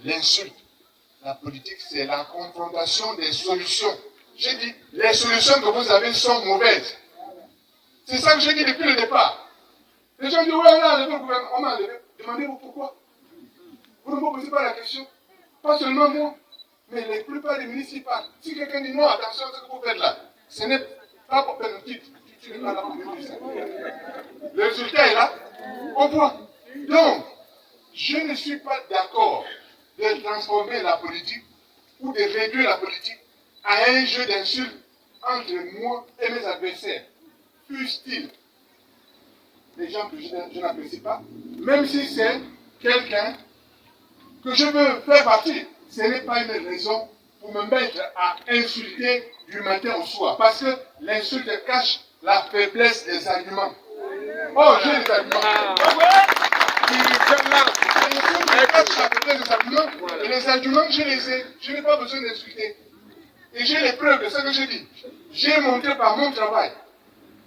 l'insulte. La politique, c'est la confrontation des solutions. J'ai dit, les solutions que vous avez sont mauvaises. C'est ça que j'ai dit depuis le départ. Les gens disent, ouais, on a enlevé le gouvernement, on m'a enlevé. Demandez-vous pourquoi. Vous ne me posez pas la question. Pas seulement moi, mais la plupart des ministres y parlent. Si quelqu'un dit non, attention à ce que vous faites là, ce n'est pas pour faire le titre. Tu n'es pas là pour dire ça. Le résultat est là, on voit. Donc, je ne suis pas d'accord de transformer la politique ou de réduire la politique à un jeu d'insultes entre moi et mes adversaires. Fussent-ils des gens que je n'apprécie pas, même si c'est quelqu'un que je veux faire partie, ce n'est pas une raison pour me mettre à insulter du matin au soir. Parce que l'insulte cache la faiblesse des arguments. Oh, j'ai des arguments. L'insulte cache la faiblesse des arguments. Et les arguments, je les ai. Je n'ai pas besoin d'insulter. Et j'ai les preuves de ce que je dis. J'ai montré par mon travail.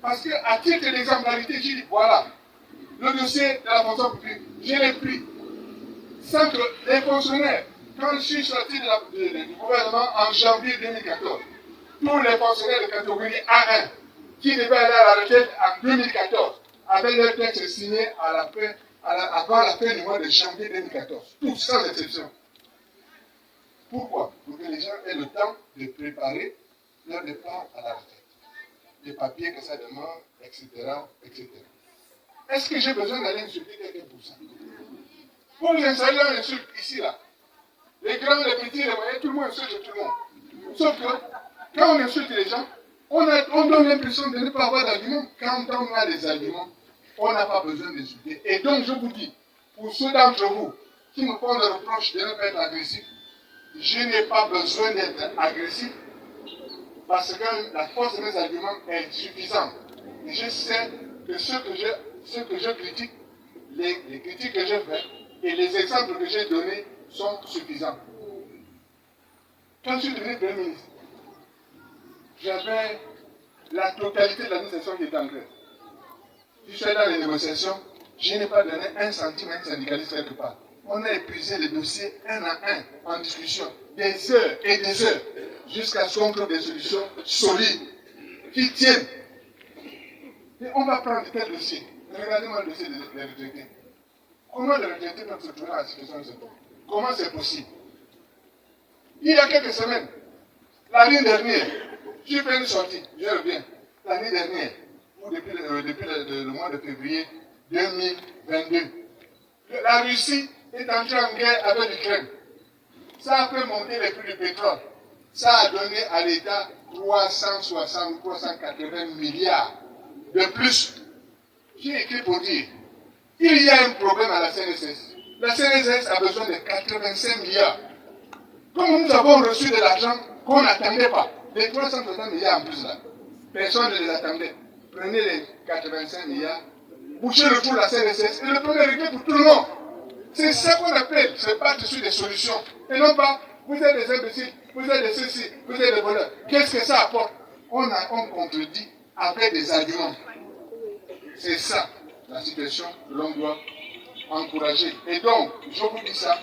Parce qu'à titre d'exemplarité, j'ai dit, voilà, le dossier de la fonction publique, je l'ai pris. Sans que les fonctionnaires, quand je suis sorti du gouvernement en janvier 2014, tous les fonctionnaires de catégorie A1 qui devaient aller à la retraite en 2014 avaient leur texte signé avant la fin du mois de janvier 2014. Tous, sans exception. Pourquoi? Pour que les gens aient le temps de préparer leur départ à la retraite. Les papiers que ça demande, etc. etc. Est-ce que j'ai besoin d'aller insulter quelqu'un pour ça? Pour les installer, on insulte ici, là. Les grands, les petits, les moyens, tout le monde insulte tout le monde. Sauf que, quand on insulte les gens, on donne l'impression de ne pas avoir d'arguments. Quand on a des arguments, on n'a pas besoin d'insulter. Et donc, je vous dis, pour ceux d'entre vous qui me font le reproche de ne pas être agressif, je n'ai pas besoin d'être agressif parce que la force de mes arguments est suffisante. Et je sais que ce que je critique, les critiques que je fais et les exemples que j'ai donnés sont suffisants. Quand je suis devenu Premier ministre, j'avais la totalité de l'administration qui était en grève. Je suis allé dans les négociations, je n'ai pas donné un centime à un syndicaliste quelque part. On a épuisé les dossiers un à un en discussion, des heures et des heures, jusqu'à ce qu'on trouve des solutions solides, qui tiennent. Et on va prendre tel dossier. Regardez-moi le dossier des retraités. Comment les retraités peuvent se trouver dans la situation de ce temps? Comment c'est possible? Il y a quelques semaines, l'année dernière, j'ai fait une sortie, je reviens. L'année dernière, ou depuis le mois de février 2022, la Russie est entrée en guerre avec l'Ukraine. Ça a fait monter les prix du pétrole. Ça a donné à l'État 380 milliards de plus. J'ai écrit pour dire, il y a un problème à la CNSS. La CNSS a besoin de 85 milliards. Comme nous avons reçu de l'argent qu'on n'attendait pas, les 360 milliards en plus là, personne ne les attendait. Prenez les 85 milliards, bouchez le trou de la CNSS et le prenez réglé pour tout le monde. C'est ça qu'on appelle se battre sur des solutions. Et non pas, vous êtes des imbéciles, vous êtes des ceci, vous êtes des voleurs. Qu'est-ce que ça apporte? On contredit avec des arguments. C'est ça la situation que l'on doit encourager. Et donc, je vous dis ça,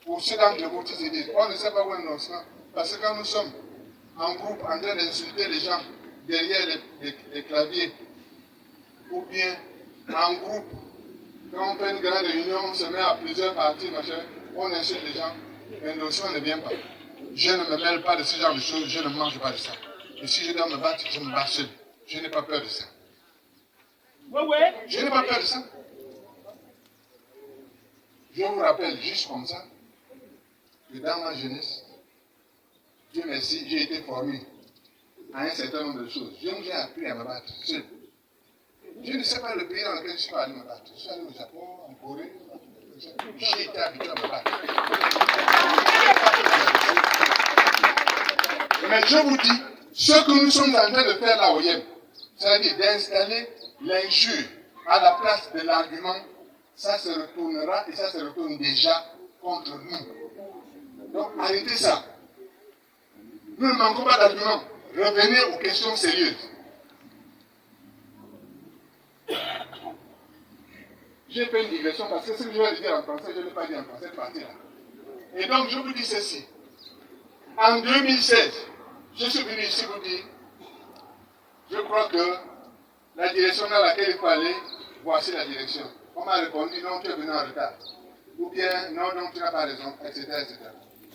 pour ceux d'entre vous qui se disent, on ne sait pas où est lancement, parce que quand nous sommes en groupe en train d'insulter les gens derrière les claviers, ou bien en groupe, quand on fait une grande réunion, on se met à plusieurs parties, machin, on insulte les gens, mais le dossier ne vient pas. Je ne me mêle pas de ce genre de choses, je ne mange pas de ça. Et si je dois me battre, je me bats seul. Je n'ai pas peur de ça. Je n'ai pas peur de ça. Je vous rappelle juste comme ça que dans ma jeunesse, Dieu merci, j'ai été formé à un certain nombre de choses. J'ai appris à me battre seul. Je ne sais pas le pays dans lequel je suis allé me battre. Je suis allé au Japon, en Corée. J'ai été habitué à me battre. Mais je vous dis, ce que nous sommes en train de faire là au Yémen, c'est-à-dire d'installer l'injure à la place de l'argument, ça se retournera et ça se retourne déjà contre nous. Donc arrêtez ça. Nous ne manquons pas d'arguments. Revenez aux questions sérieuses. j'ai fait une digression parce que ce que je vais dire en français, je ne l'ai pas dit en français, partie là. Et donc, je vous dis ceci. En 2016, je suis venu ici vous dire, je crois que la direction dans laquelle il faut aller, voici la direction. On m'a répondu, non, tu es venu en retard. Ou bien, non, non, tu n'as pas raison, etc., etc.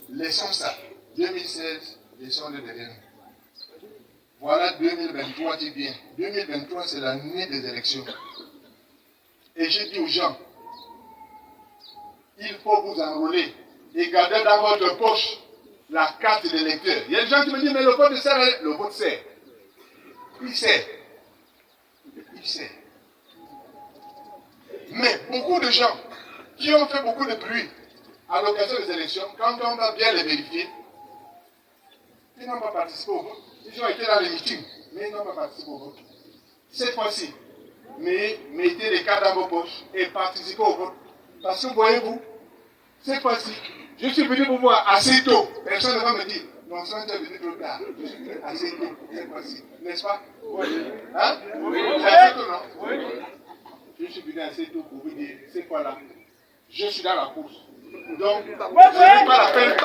Laissons ça. 2016, laissons-le derrière nous. Voilà 2023, dis bien. 2023, c'est l'année des élections. Et je dis aux gens, il faut vous enrôler et garder dans votre poche la carte d'électeur. Il y a des gens qui me disent, mais le vote sert. Le vote sert. Il sert. Il sert. Mais beaucoup de gens qui ont fait beaucoup de bruit à l'occasion des élections, quand on va bien les vérifier, ils n'ont pas participé au vote. Ils ont été dans les meetings, mais ils n'ont pas participé au vote. Cette fois-ci, mettez les cartes dans vos poches et participez au vote. Parce que voyez-vous, cette fois-ci, je suis venu vous voir assez tôt. Personne ne va me dire, non, ça tu es venu trop tard. Je suis venu assez tôt cette fois-ci. N'est-ce pas? Oui. Hein? Oui. C'est assez tôt, non? Oui. Je suis venu assez tôt pour vous dire, cette fois-là, je suis dans la course. Donc, ce n'est pas la peine.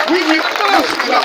Oui, oui, je suis là.